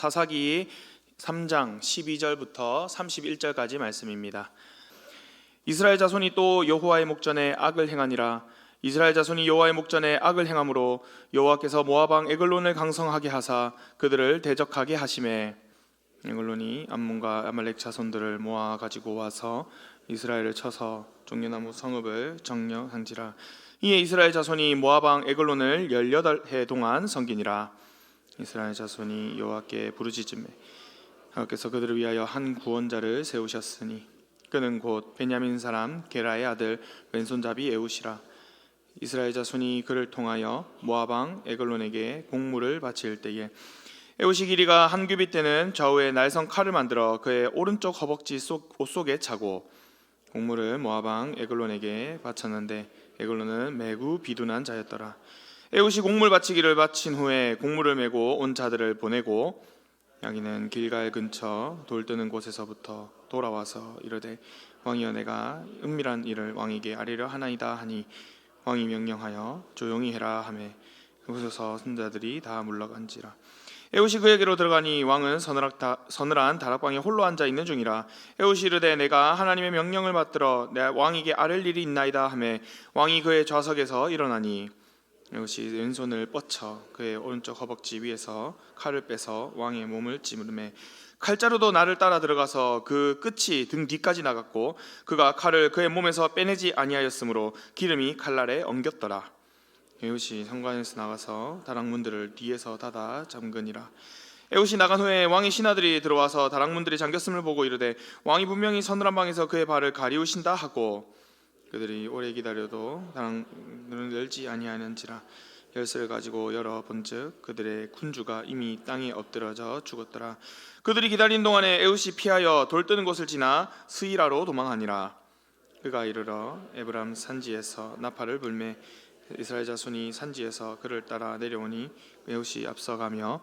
사사기 3장 12절부터 31절까지 말씀입니다. 이스라엘 자손이 또 여호와의 목전에 악을 행하니라. 이스라엘 자손이 여호와의 목전에 악을 행함으로 여호와께서 모압 왕 에글론을 강성하게 하사 그들을 대적하게 하시매, 에글론이 암몬과 아말렉 자손들을 모아 가지고 와서 이스라엘을 쳐서 종려나무 성읍을 정령한지라. 이에 이스라엘 자손이 모압 왕 에글론을 18해 동안 섬기니라. 이스라엘 자손이 여호와께 부르짖음에 여호와께서 그들을 위하여 한 구원자를 세우셨으니 그는 곧 베냐민 사람 게라의 아들 왼손잡이 에웃이라. 이스라엘 자손이 그를 통하여 모압 왕 에글론에게 공물을 바칠 때에 에웃이 길이가 한 규빗 되는 좌우에 날성 칼을 만들어 그의 오른쪽 허벅지 옷 속에 차고 공물을 모압 왕 에글론에게 바쳤는데 에글론은 매우 비둔한 자였더라. 에웃이 공물 바치기를 바친 후에 공물을 메고 온 자들을 보내고 야기는 길갈 근처 돌 뜨는 곳에서부터 돌아와서 이르되 왕이여 내가 은밀한 일을 왕에게 아뢰려 하나이다 하니 왕이 명령하여 조용히 해라 하매 그곳에서 선자들이 다 물러간지라. 에웃이 그에게로 들어가니 왕은 서늘한 다락방에 홀로 앉아 있는 중이라. 에웃이 이르되 내가 하나님의 명령을 받들어 내 왕에게 아뢰 일이 있나이다 하매 왕이 그의 좌석에서 일어나니 에웃이 왼손을 뻗쳐 그의 오른쪽 허벅지 위에서 칼을 빼서 왕의 몸을 찌르매 칼자루도 나를 따라 들어가서 그 끝이 등 뒤까지 나갔고 그가 칼을 그의 몸에서 빼내지 아니하였으므로 기름이 칼날에 엉겼더라. 에웃이 성관에서 나가서 다락문들을 뒤에서 닫아 잠그니라. 에웃이 나간 후에 왕의 신하들이 들어와서 다락문들이 잠겼음을 보고 이르되 왕이 분명히 서늘한 방에서 그의 발을 가리우신다 하고 그들이 오래 기다려도 다락문을 열지 아니하는지라. 열쇠를 가지고 열어 본즉 그들의 군주가 이미 땅에 엎드러져 죽었더라. 그들이 기다린 동안에 에웃이 피하여 돌 뜨는 곳을 지나 스이라로 도망하니라. 그가 이르러 에브람 산지에서 나팔을 불매 이스라엘 자손이 산지에서 그를 따라 내려오니 에웃이 앞서가며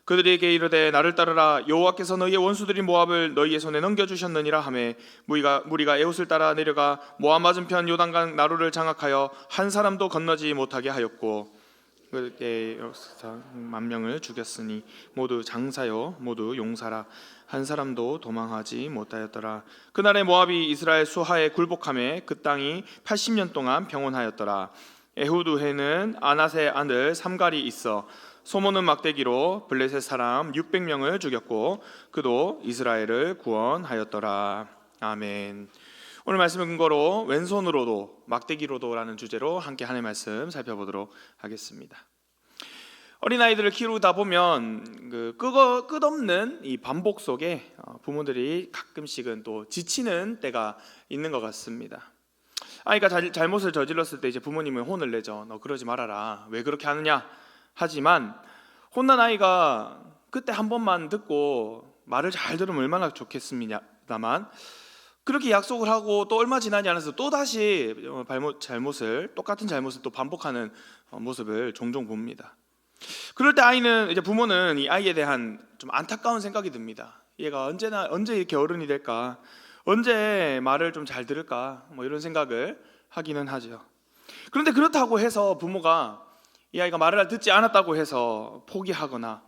그들에게 이르되 나를 따르라. 여호와께서 너희의 원수들인 모압을 너희의 손에 넘겨주셨느니라 하매 무리가 에웃을 따라 내려가 모압 맞은편 요단강 나루를 장악하여 한 사람도 건너지 못하게 하였고 그때 10,000명을 죽였으니 모두 장사요 모두 용사라. 한 사람도 도망하지 못하였더라. 그날에 모압이 이스라엘 수하에 굴복하매 그 땅이 80년 동안 평온하였더라. 에훗 후에는 아낫의 아들 삼갈이 있어 소모는 막대기로 블레셋 사람 600명을 죽였고 그도 이스라엘을 구원하였더라. 아멘. 오늘 말씀의 근거로 왼손으로도 막대기로도라는 주제로 함께 하나님의 말씀 살펴보도록 하겠습니다. 어린아이들을 키우다 보면 그 끝없는 이 반복 속에 부모들이 가끔씩은 또 지치는 때가 있는 것 같습니다. 아이가 잘못을 저질렀을 때 이제 부모님은 혼을 내죠. 너 그러지 말아라. 왜 그렇게 하느냐? 하지만 혼난 아이가 그때 한 번만 듣고 말을 잘 들으면 얼마나 좋겠습니다만 그렇게 약속을 하고 또 얼마 지나지 않아서 또 다시 똑같은 잘못을 또 반복하는 모습을 종종 봅니다. 그럴 때 부모는 이 아이에 대한 좀 안타까운 생각이 듭니다. 얘가 언제 이렇게 어른이 될까? 언제 말을 좀 잘 들을까? 이런 생각을 하기는 하죠. 그런데 그렇다고 해서 부모가 이 아이가 말을 듣지 않았다고 해서 포기하거나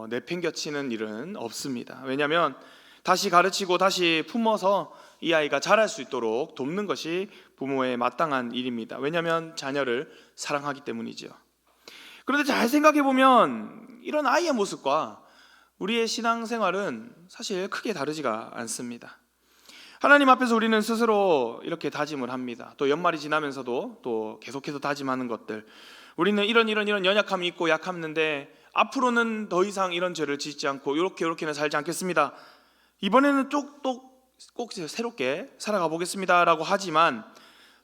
내팽겨치는 일은 없습니다. 왜냐하면 다시 가르치고 다시 품어서 이 아이가 자랄 수 있도록 돕는 것이 부모의 마땅한 일입니다. 왜냐하면 자녀를 사랑하기 때문이죠. 그런데 잘 생각해 보면 이런 아이의 모습과 우리의 신앙생활은 사실 크게 다르지가 않습니다. 하나님 앞에서 우리는 스스로 이렇게 다짐을 합니다. 또 연말이 지나면서도 또 계속해서 다짐하는 것들, 우리는 이런 연약함이 있고 약함인데 앞으로는 더 이상 이런 죄를 짓지 않고 이렇게는 살지 않겠습니다. 이번에는 꼭 새롭게 살아가 보겠습니다 라고 하지만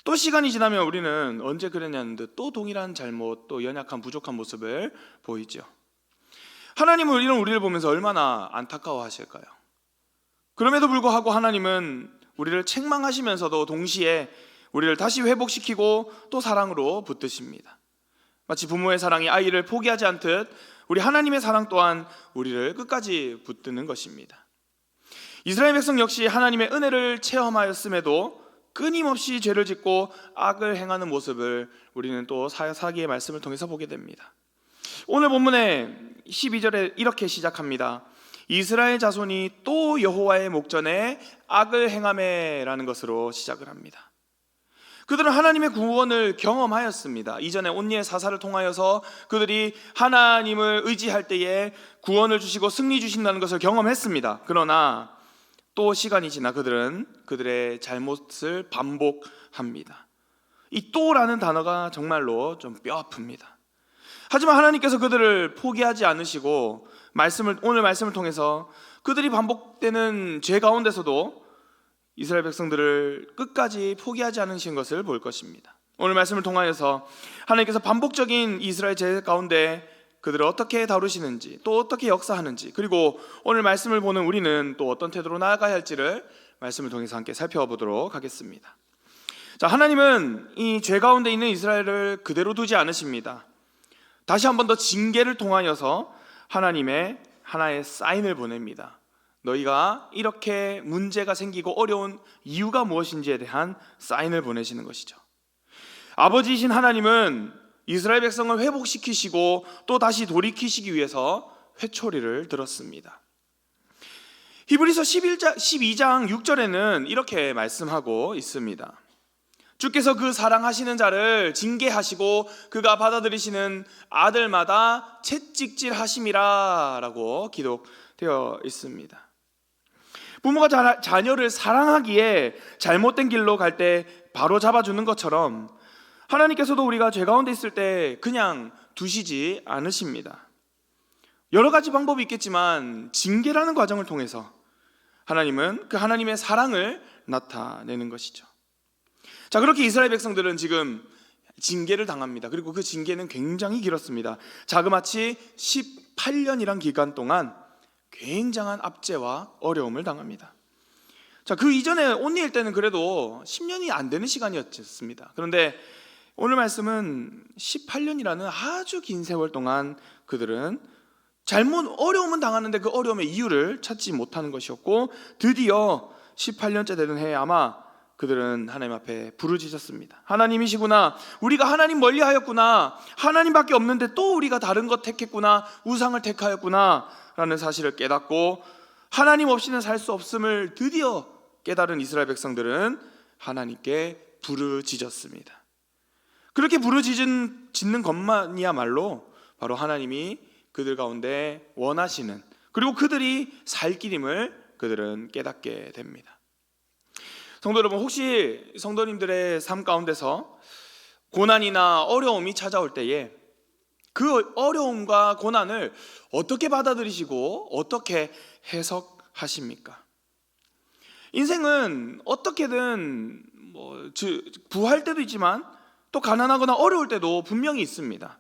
또 시간이 지나면 우리는 언제 그랬냐는 듯 또 동일한 잘못, 또 연약한 부족한 모습을 보이죠. 하나님은 이런 우리를 보면서 얼마나 안타까워하실까요? 그럼에도 불구하고 하나님은 우리를 책망하시면서도 동시에 우리를 다시 회복시키고 또 사랑으로 붙드십니다. 마치 부모의 사랑이 아이를 포기하지 않듯 우리 하나님의 사랑 또한 우리를 끝까지 붙드는 것입니다. 이스라엘 백성 역시 하나님의 은혜를 체험하였음에도 끊임없이 죄를 짓고 악을 행하는 모습을 우리는 또 사사기의 말씀을 통해서 보게 됩니다. 오늘 본문의 12절에 이렇게 시작합니다. 이스라엘 자손이 또 여호와의 목전에 악을 행하매라는 것으로 시작을 합니다. 그들은 하나님의 구원을 경험하였습니다. 이전에 온니의 사사를 통하여서 그들이 하나님을 의지할 때에 구원을 주시고 승리 주신다는 것을 경험했습니다. 그러나 또 시간이 지나 그들은 그들의 잘못을 반복합니다. 이 또라는 단어가 정말로 좀 뼈아픕니다. 하지만 하나님께서 그들을 포기하지 않으시고 오늘 말씀을 통해서 그들이 반복되는 죄 가운데서도 이스라엘 백성들을 끝까지 포기하지 않으신 것을 볼 것입니다. 오늘 말씀을 통하여서 하나님께서 반복적인 이스라엘 죄 가운데 그들을 어떻게 다루시는지, 또 어떻게 역사하는지, 그리고 오늘 말씀을 보는 우리는 또 어떤 태도로 나아가야 할지를 말씀을 통해서 함께 살펴보도록 하겠습니다. 자, 하나님은 이 죄 가운데 있는 이스라엘을 그대로 두지 않으십니다. 다시 한 번 더 징계를 통하여서 하나님의 하나의 사인을 보냅니다. 너희가 이렇게 문제가 생기고 어려운 이유가 무엇인지에 대한 사인을 보내시는 것이죠. 아버지이신 하나님은 이스라엘 백성을 회복시키시고 또 다시 돌이키시기 위해서 회초리를 들었습니다. 히브리서 12장 6절에는 이렇게 말씀하고 있습니다. 주께서 그 사랑하시는 자를 징계하시고 그가 받아들이시는 아들마다 채찍질하심이라 라고 기록되어 있습니다. 부모가 자녀를 사랑하기에 잘못된 길로 갈 때 바로 잡아주는 것처럼 하나님께서도 우리가 죄 가운데 있을 때 그냥 두시지 않으십니다. 여러 가지 방법이 있겠지만 징계라는 과정을 통해서 하나님은 그 하나님의 사랑을 나타내는 것이죠. 자, 그렇게 이스라엘 백성들은 지금 징계를 당합니다. 그리고 그 징계는 굉장히 길었습니다. 자그마치 18년이란 기간 동안 굉장한 압제와 어려움을 당합니다. 자, 그 이전에 온니엘 때는 그래도 10년이 안 되는 시간이었습니다. 그런데 오늘 말씀은 18년이라는 아주 긴 세월 동안 그들은 어려움은 당하는데 그 어려움의 이유를 찾지 못하는 것이었고, 드디어 18년째 되는 해에 아마 그들은 하나님 앞에 부르짖었습니다. 하나님이시구나, 우리가 하나님 멀리하였구나, 하나님밖에 없는데 또 우리가 다른 것 택했구나, 우상을 택하였구나 라는 사실을 깨닫고 하나님 없이는 살 수 없음을 드디어 깨달은 이스라엘 백성들은 하나님께 부르짖었습니다. 그렇게 부르짖는 것만이야말로 바로 하나님이 그들 가운데 원하시는, 그리고 그들이 살 길임을 그들은 깨닫게 됩니다. 성도 여러분, 혹시 성도님들의 삶 가운데서 고난이나 어려움이 찾아올 때에 그 어려움과 고난을 어떻게 받아들이시고 어떻게 해석하십니까? 인생은 어떻게든 부할 때도 있지만 또 가난하거나 어려울 때도 분명히 있습니다.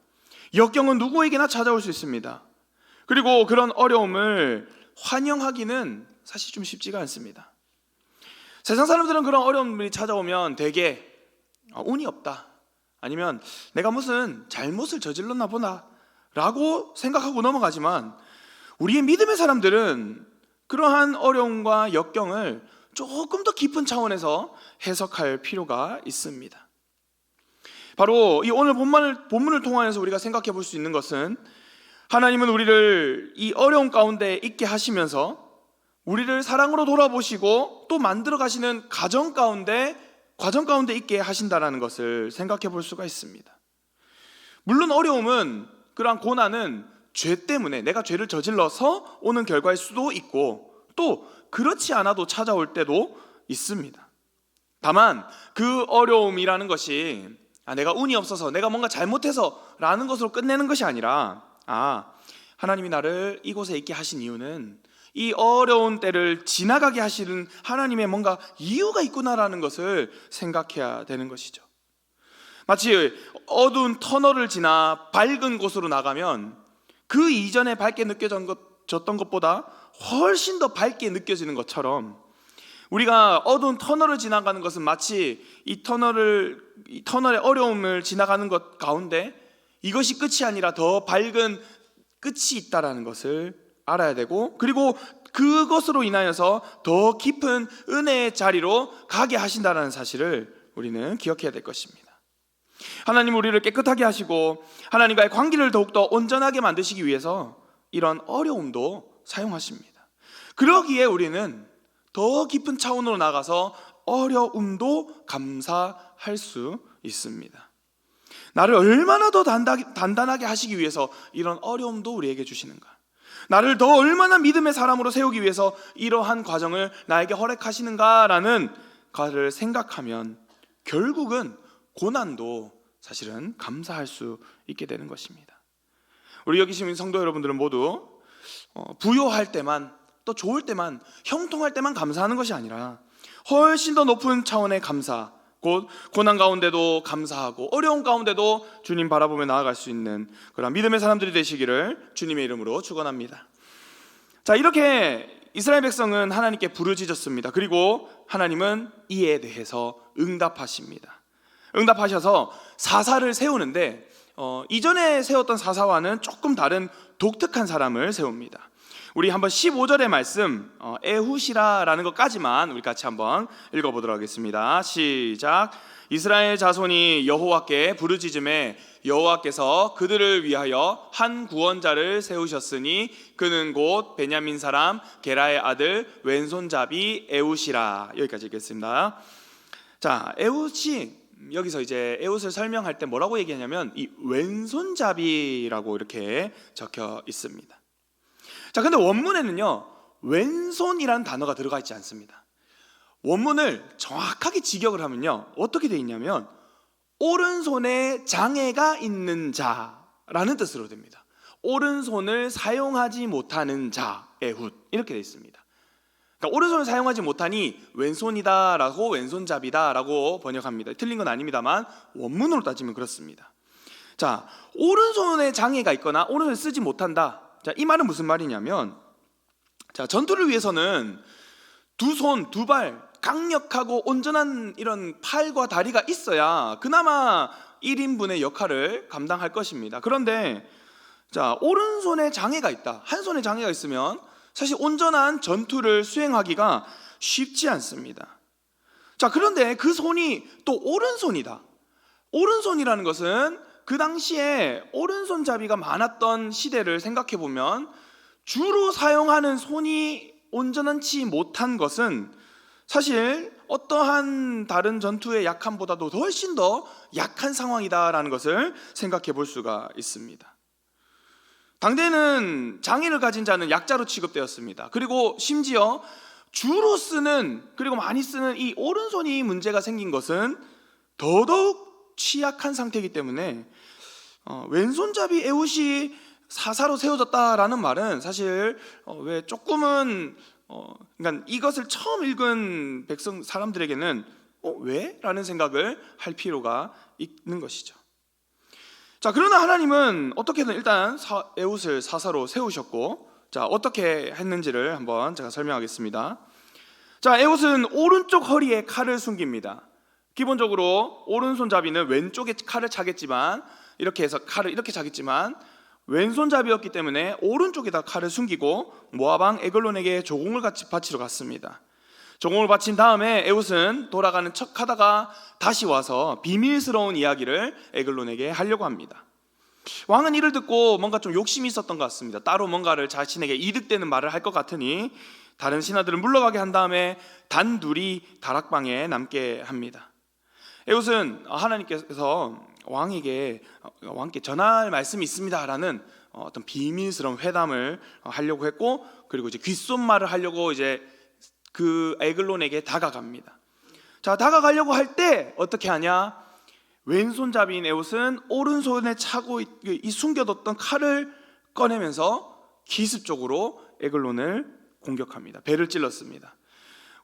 역경은 누구에게나 찾아올 수 있습니다. 그리고 그런 어려움을 환영하기는 사실 좀 쉽지가 않습니다. 세상 사람들은 그런 어려움이 찾아오면 대개 운이 없다, 아니면 내가 무슨 잘못을 저질렀나 보나 라고 생각하고 넘어가지만, 우리의 믿음의 사람들은 그러한 어려움과 역경을 조금 더 깊은 차원에서 해석할 필요가 있습니다. 바로 이 오늘 본문을 통하여서 우리가 생각해 볼 수 있는 것은, 하나님은 우리를 이 어려움 가운데 있게 하시면서 우리를 사랑으로 돌아보시고 또 만들어 가시는 과정 가운데 있게 하신다라는 것을 생각해 볼 수가 있습니다. 물론 어려움은, 그러한 고난은 죄 때문에 내가 죄를 저질러서 오는 결과일 수도 있고, 또 그렇지 않아도 찾아올 때도 있습니다. 다만 그 어려움이라는 것이 내가 운이 없어서, 내가 뭔가 잘못해서 라는 것으로 끝내는 것이 아니라, 하나님이 나를 이곳에 있게 하신 이유는 이 어려운 때를 지나가게 하시는 하나님의 뭔가 이유가 있구나라는 것을 생각해야 되는 것이죠. 마치 어두운 터널을 지나 밝은 곳으로 나가면 그 이전에 밝게 느껴졌던 것보다 훨씬 더 밝게 느껴지는 것처럼, 우리가 어두운 터널을 지나가는 것은 마치 이 터널의 어려움을 지나가는 것 가운데 이것이 끝이 아니라 더 밝은 끝이 있다라는 것을 알아야 되고, 그리고 그것으로 인하여서 더 깊은 은혜의 자리로 가게 하신다는 사실을 우리는 기억해야 될 것입니다. 하나님 우리를 깨끗하게 하시고 하나님과의 관계를 더욱더 온전하게 만드시기 위해서 이런 어려움도 사용하십니다. 그러기에 우리는 더 깊은 차원으로 나가서 어려움도 감사할 수 있습니다. 나를 얼마나 더 단단하게 하시기 위해서 이런 어려움도 우리에게 주시는가? 나를 더 얼마나 믿음의 사람으로 세우기 위해서 이러한 과정을 나에게 허락하시는가라는 것을 생각하면 결국은 고난도 사실은 감사할 수 있게 되는 것입니다. 우리 여기 계신 성도 여러분들은 모두 부요할 때만, 또 좋을 때만, 형통할 때만 감사하는 것이 아니라 훨씬 더 높은 차원의 감사, 곧 고난 가운데도 감사하고 어려운 가운데도 주님 바라보며 나아갈 수 있는 그런 믿음의 사람들이 되시기를 주님의 이름으로 축원합니다. 자, 이렇게 이스라엘 백성은 하나님께 부르짖었습니다. 그리고 하나님은 이에 대해서 응답하십니다. 응답하셔서 사사를 세우는데 이전에 세웠던 사사와는 조금 다른 독특한 사람을 세웁니다. 우리 한번 15절의 말씀 에훗이라라는 것까지만 우리 같이 한번 읽어보도록 하겠습니다. 시작. 이스라엘 자손이 여호와께 부르짖음에 여호와께서 그들을 위하여 한 구원자를 세우셨으니 그는 곧 베냐민 사람 게라의 아들 왼손잡이 에훗이라. 여기까지 읽겠습니다. 자, 에훗이 여기서 이제 에훗을 설명할 때 뭐라고 얘기하냐면 이 왼손잡이라고 이렇게 적혀 있습니다. 자, 근데 원문에는요 왼손이라는 단어가 들어가 있지 않습니다. 원문을 정확하게 직역을 하면요 어떻게 되어 있냐면 오른손에 장애가 있는 자라는 뜻으로 됩니다. 오른손을 사용하지 못하는 자, 에훗 이렇게 되어 있습니다. 그러니까 오른손을 사용하지 못하니 왼손이다라고 왼손잡이다라고 번역합니다. 틀린 건 아닙니다만 원문으로 따지면 그렇습니다. 자, 오른손에 장애가 있거나 오른손을 쓰지 못한다. 자, 이 말은 무슨 말이냐면, 자, 전투를 위해서는 두 손, 두 발, 강력하고 온전한 이런 팔과 다리가 있어야 그나마 1인분의 역할을 감당할 것입니다. 그런데 자, 오른손에 장애가 있다. 한 손에 장애가 있으면 사실 온전한 전투를 수행하기가 쉽지 않습니다. 자, 그런데 그 손이 또 오른손이다. 오른손이라는 것은 그 당시에 오른손잡이가 많았던 시대를 생각해 보면 주로 사용하는 손이 온전치 못한 것은 사실 어떠한 다른 전투의 약함보다도 훨씬 더 약한 상황이다라는 것을 생각해 볼 수가 있습니다. 당대에는 장애를 가진 자는 약자로 취급되었습니다. 그리고 심지어 주로 쓰는, 그리고 많이 쓰는 이 오른손이 문제가 생긴 것은 더더욱 취약한 상태이기 때문에 왼손잡이 에훗이 사사로 세워졌다라는 말은 사실 왜 조금은 그러니까 이것을 처음 읽은 백성 사람들에게는 왜? 라는 생각을 할 필요가 있는 것이죠. 자, 그러나 하나님은 어떻게든 일단 에훗을 사사로 세우셨고, 자, 어떻게 했는지를 한번 제가 설명하겠습니다. 자, 에훗은 오른쪽 허리에 칼을 숨깁니다. 기본적으로 오른손잡이는 왼쪽에 칼을 차겠지만 이렇게 해서 칼을 이렇게 차겠지만 왼손잡이였기 때문에 오른쪽에다 칼을 숨기고 모압 왕 에글론에게 조공을 같이 바치러 갔습니다. 조공을 바친 다음에 에훗은 돌아가는 척하다가 다시 와서 비밀스러운 이야기를 에글론에게 하려고 합니다. 왕은 이를 듣고 뭔가 좀 욕심이 있었던 것 같습니다. 따로 뭔가를 자신에게 이득되는 말을 할 것 같으니 다른 신하들을 물러가게 한 다음에 단둘이 다락방에 남게 합니다. 에훗은 하나님께서 왕께 전할 말씀이 있습니다라는 어떤 비밀스러운 회담을 하려고 했고, 그리고 이제 귓속말을 하려고 이제 그 에글론에게 다가갑니다. 자, 다가가려고 할 때 어떻게 하냐? 왼손잡이인 에훗은 오른손에 차고 이 숨겨뒀던 칼을 꺼내면서 기습적으로 에글론을 공격합니다. 배를 찔렀습니다.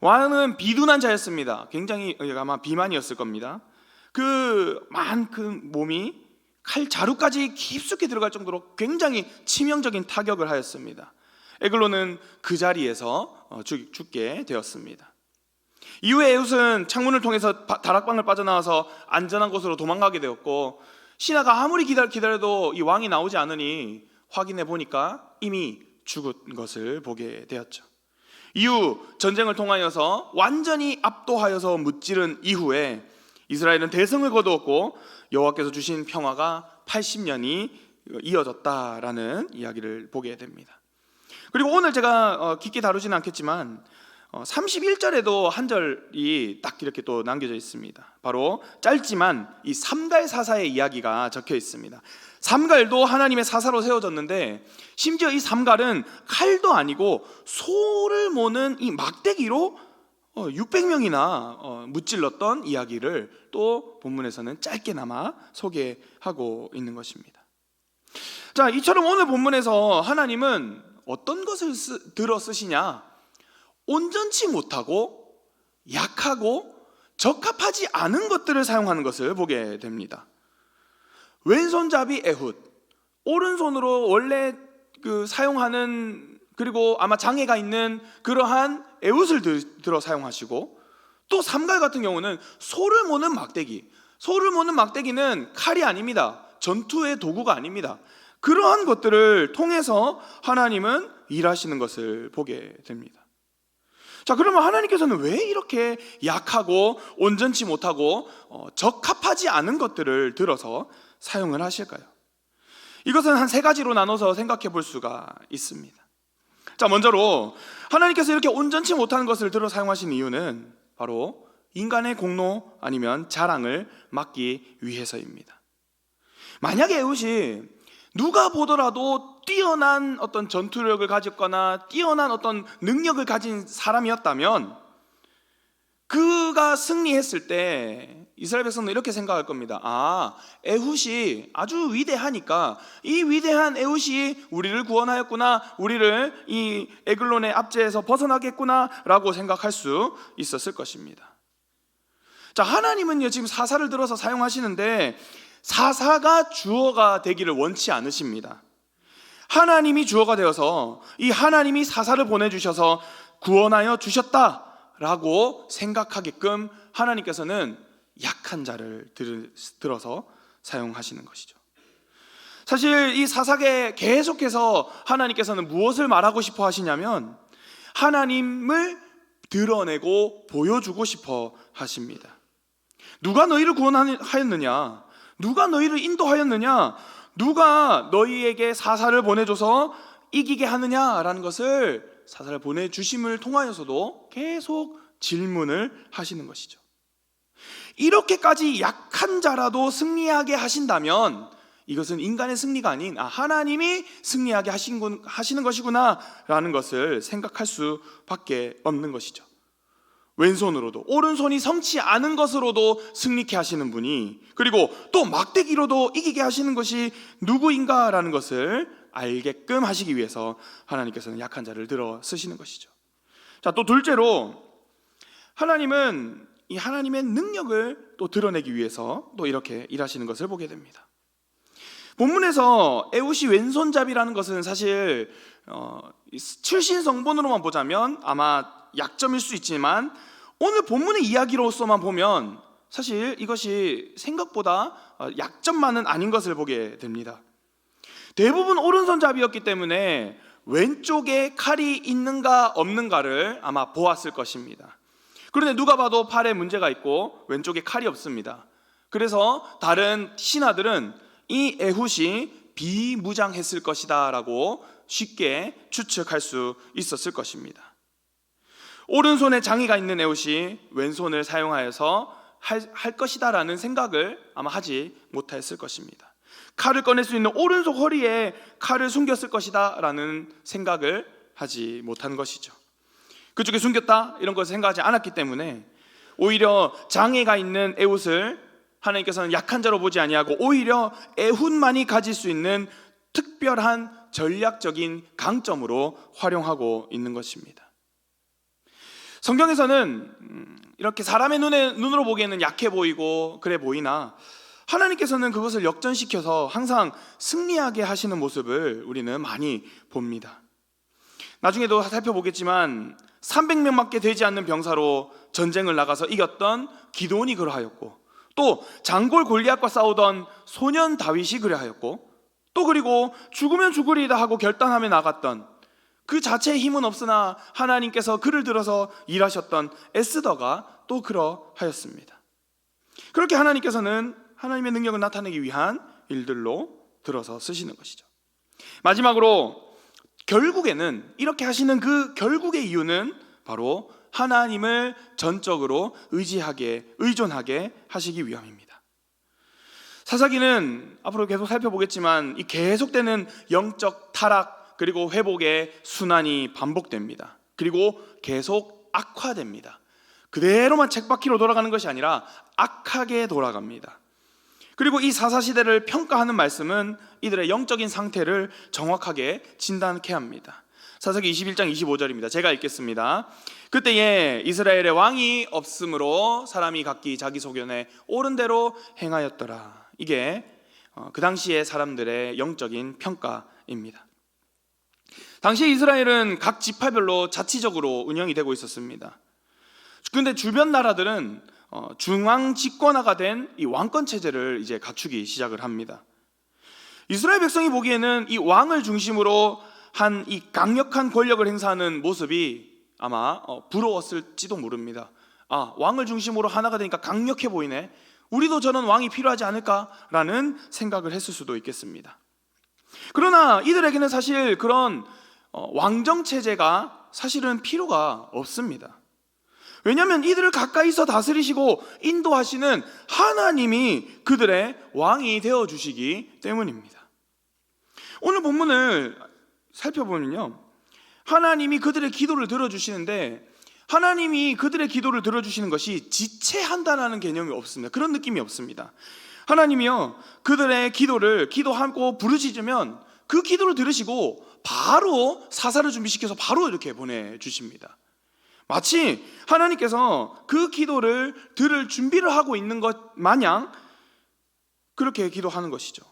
왕은 비둔한 자였습니다. 굉장히 아마 비만이었을 겁니다. 그 많은 몸이 칼 자루까지 깊숙이 들어갈 정도로 굉장히 치명적인 타격을 하였습니다. 에글론은 그 자리에서 죽게 되었습니다. 이후에 에훗은 창문을 통해서 다락방을 빠져나와서 안전한 곳으로 도망가게 되었고, 신하가 아무리 기다려도 이 왕이 나오지 않으니 확인해 보니까 이미 죽은 것을 보게 되었죠. 이후 전쟁을 통하여서 완전히 압도하여서 무찌른 이후에 이스라엘은 대승을 거두었고 여호와께서 주신 평화가 80년이 이어졌다라는 이야기를 보게 됩니다. 그리고 오늘 제가 깊게 다루지는 않겠지만 31절에도 한 절이 딱 이렇게 또 남겨져 있습니다. 바로 짧지만 이 삼갈 사사의 이야기가 적혀 있습니다. 삼갈도 하나님의 사사로 세워졌는데 심지어 이 삼갈은 칼도 아니고 소를 모는 이 막대기로 600명이나 무찔렀던 이야기를 또 본문에서는 짧게나마 소개하고 있는 것입니다. 자, 이처럼 오늘 본문에서 하나님은 어떤 것을 들어 쓰시냐? 온전치 못하고 약하고 적합하지 않은 것들을 사용하는 것을 보게 됩니다. 왼손잡이 에훗, 오른손으로 원래 사용하는, 그리고 아마 장애가 있는 그러한 에훗을 들어 사용하시고, 또 삼갈 같은 경우는 소를 모는 막대기, 소를 모는 막대기는 칼이 아닙니다. 전투의 도구가 아닙니다. 그러한 것들을 통해서 하나님은 일하시는 것을 보게 됩니다. 자, 그러면 하나님께서는 왜 이렇게 약하고 온전치 못하고 적합하지 않은 것들을 들어서 사용을 하실까요? 이것은 한 세 가지로 나눠서 생각해 볼 수가 있습니다. 자, 먼저로 하나님께서 이렇게 온전치 못하는 것을 들어 사용하신 이유는 바로 인간의 공로 아니면 자랑을 막기 위해서입니다. 만약에 에훗이 누가 보더라도 뛰어난 어떤 전투력을 가졌거나 뛰어난 어떤 능력을 가진 사람이었다면 그가 승리했을 때 이스라엘 백성은 이렇게 생각할 겁니다. 에훗이 아주 위대하니까 이 위대한 에훗이 우리를 구원하였구나, 우리를 이 에글론의 압제에서 벗어나겠구나 라고 생각할 수 있었을 것입니다. 자, 하나님은요 지금 사사를 들어서 사용하시는데 사사가 주어가 되기를 원치 않으십니다. 하나님이 주어가 되어서 이 하나님이 사사를 보내주셔서 구원하여 주셨다라고 생각하게끔 하나님께서는 약한 자를 들어서 사용하시는 것이죠. 사실 이 사사에 계속해서 하나님께서는 무엇을 말하고 싶어 하시냐면 하나님을 드러내고 보여주고 싶어 하십니다. 누가 너희를 구원하였느냐? 누가 너희를 인도하였느냐? 누가 너희에게 사사를 보내줘서 이기게 하느냐라는 것을 사사를 보내주심을 통하여서도 계속 질문을 하시는 것이죠. 이렇게까지 약한 자라도 승리하게 하신다면 이것은 인간의 승리가 아닌 하나님이 승리하게 하시는 것이구나 라는 것을 생각할 수밖에 없는 것이죠. 왼손으로도 오른손이 성치 않은 것으로도 승리케 하시는 분이, 그리고 또 막대기로도 이기게 하시는 것이 누구인가라는 것을 알게끔 하시기 위해서 하나님께서는 약한 자를 들어 쓰시는 것이죠. 자, 또 둘째로 하나님은 이 하나님의 능력을 또 드러내기 위해서 또 이렇게 일하시는 것을 보게 됩니다. 본문에서 에훗이 왼손잡이라는 것은 사실 출신 성본으로만 보자면 아마 약점일 수 있지만 오늘 본문의 이야기로서만 보면 사실 이것이 생각보다 약점만은 아닌 것을 보게 됩니다. 대부분 오른손잡이였기 때문에 왼쪽에 칼이 있는가 없는가를 아마 보았을 것입니다. 그런데 누가 봐도 팔에 문제가 있고 왼쪽에 칼이 없습니다. 그래서 다른 신하들은 이 에훗이 비무장했을 것이다 라고 쉽게 추측할 수 있었을 것입니다. 오른손에 장애가 있는 에훗이 왼손을 사용하여서 할 것이다 라는 생각을 아마 하지 못했을 것입니다. 칼을 꺼낼 수 있는 오른손 허리에 칼을 숨겼을 것이다 라는 생각을 하지 못한 것이죠. 그쪽에 숨겼다 이런 것을 생각하지 않았기 때문에 오히려 장애가 있는 에훗을 하나님께서는 약한 자로 보지 아니하고 오히려 에훗만이 가질 수 있는 특별한 전략적인 강점으로 활용하고 있는 것입니다. 성경에서는 이렇게 사람의 눈으로 보기에는 약해 보이고 그래 보이나 하나님께서는 그것을 역전시켜서 항상 승리하게 하시는 모습을 우리는 많이 봅니다. 나중에도 살펴보겠지만 300명밖에 되지 않는 병사로 전쟁을 나가서 이겼던 기드온이 그러하였고, 또 장골 골리앗과 싸우던 소년 다윗이 그러하였고, 또 그리고 죽으면 죽으리이다 하고 결단하며 나갔던 그 자체의 힘은 없으나 하나님께서 그를 들어서 일하셨던 에스더가 또 그러하였습니다. 그렇게 하나님께서는 하나님의 능력을 나타내기 위한 일들로 들어서 쓰시는 것이죠. 마지막으로 결국에는 이렇게 하시는 그 결국의 이유는 바로 하나님을 전적으로 의존하게 하시기 위함입니다. 사사기는 앞으로 계속 살펴보겠지만 이 계속되는 영적 타락 그리고 회복의 순환이 반복됩니다. 그리고 계속 악화됩니다. 그대로만 쳇바퀴로 돌아가는 것이 아니라 악하게 돌아갑니다. 그리고 이 사사시대를 평가하는 말씀은 이들의 영적인 상태를 정확하게 진단케 합니다. 사사기 21장 25절입니다. 제가 읽겠습니다. 그때에 이스라엘의 왕이 없으므로 사람이 각기 자기 소견에 옳은 대로 행하였더라. 이게 그 당시의 사람들의 영적인 평가입니다. 당시 이스라엘은 각 지파별로 자치적으로 운영이 되고 있었습니다. 그런데 주변 나라들은 중앙 집권화가 된 이 왕권 체제를 이제 갖추기 시작을 합니다. 이스라엘 백성이 보기에는 이 왕을 중심으로 한 이 강력한 권력을 행사하는 모습이 아마 부러웠을지도 모릅니다. 아, 왕을 중심으로 하나가 되니까 강력해 보이네. 우리도 저런 왕이 필요하지 않을까라는 생각을 했을 수도 있겠습니다. 그러나 이들에게는 사실 그런 왕정 체제가 사실은 필요가 없습니다. 왜냐하면 이들을 가까이서 다스리시고 인도하시는 하나님이 그들의 왕이 되어주시기 때문입니다. 오늘 본문을 살펴보면요, 하나님이 그들의 기도를 들어주시는데 하나님이 그들의 기도를 들어주시는 것이 지체한다는 개념이 없습니다. 그런 느낌이 없습니다. 하나님이요, 그들의 기도를 기도하고 부르짖으면 그 기도를 들으시고 바로 사사를 준비시켜서 바로 이렇게 보내주십니다. 마치 하나님께서 그 기도를 들을 준비를 하고 있는 것 마냥 그렇게 기도하는 것이죠.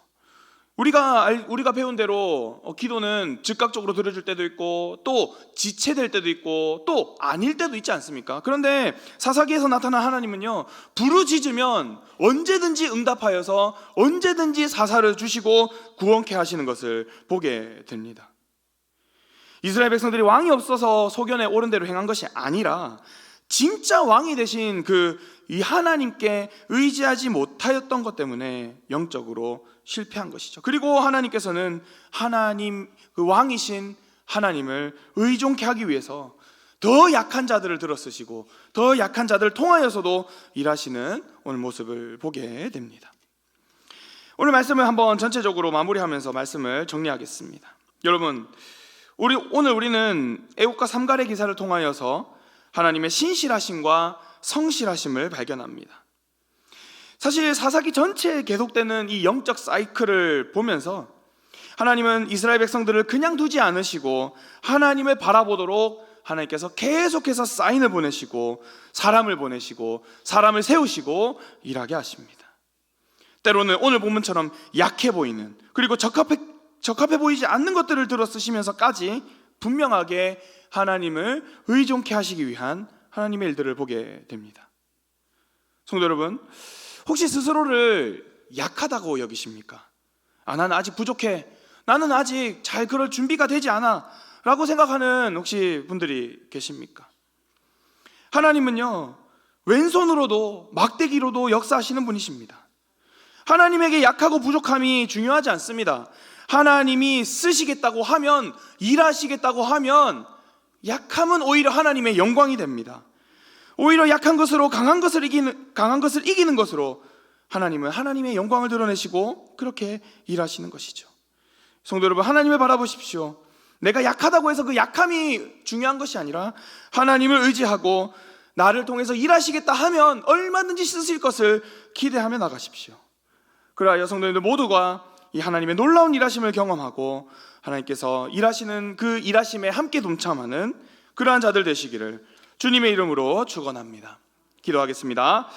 우리가 배운 대로 기도는 즉각적으로 들어줄 때도 있고 또 지체될 때도 있고 또 아닐 때도 있지 않습니까? 그런데 사사기에서 나타난 하나님은요, 부르짖으면 언제든지 응답하여서 언제든지 사사를 주시고 구원케 하시는 것을 보게 됩니다. 이스라엘 백성들이 왕이 없어서 소견에 옳은 대로 행한 것이 아니라 진짜 왕이 되신 이 하나님께 의지하지 못하였던 것 때문에 영적으로 실패한 것이죠. 그리고 하나님께서는 그 왕이신 하나님을 의존케 하기 위해서 더 약한 자들을 들어 쓰시고 더 약한 자들을 통하여서도 일하시는 오늘 모습을 보게 됩니다. 오늘 말씀을 한번 전체적으로 마무리하면서 말씀을 정리하겠습니다. 여러분, 오늘 우리는 애국가 삼갈의 기사를 통하여서 하나님의 신실하심과 성실하심을 발견합니다. 사실 사사기 전체에 계속되는 이 영적 사이클을 보면서 하나님은 이스라엘 백성들을 그냥 두지 않으시고 하나님을 바라보도록 하나님께서 계속해서 사인을 보내시고 사람을 보내시고 사람을 세우시고 일하게 하십니다. 때로는 오늘 본문처럼 약해 보이는 그리고 적합해 보이지 않는 것들을 들어 쓰시면서까지 분명하게 하나님을 의존케 하시기 위한 하나님의 일들을 보게 됩니다. 성도 여러분, 혹시 스스로를 약하다고 여기십니까? 나는 아직 부족해, 나는 아직 잘 그럴 준비가 되지 않아 라고 생각하는 혹시 분들이 계십니까? 하나님은요, 왼손으로도 막대기로도 역사하시는 분이십니다. 하나님에게 약하고 부족함이 중요하지 않습니다. 하나님이 쓰시겠다고 하면, 일하시겠다고 하면 약함은 오히려 하나님의 영광이 됩니다. 오히려 약한 것으로 강한 것을 이기는 것으로 하나님은 하나님의 영광을 드러내시고 그렇게 일하시는 것이죠. 성도 여러분, 하나님을 바라보십시오. 내가 약하다고 해서 그 약함이 중요한 것이 아니라 하나님을 의지하고 나를 통해서 일하시겠다 하면 얼마든지 쓰실 것을 기대하며 나가십시오. 그러하여 성도님들 모두가 이 하나님의 놀라운 일하심을 경험하고 하나님께서 일하시는 그 일하심에 함께 동참하는 그러한 자들 되시기를 주님의 이름으로 축원합니다. 기도하겠습니다.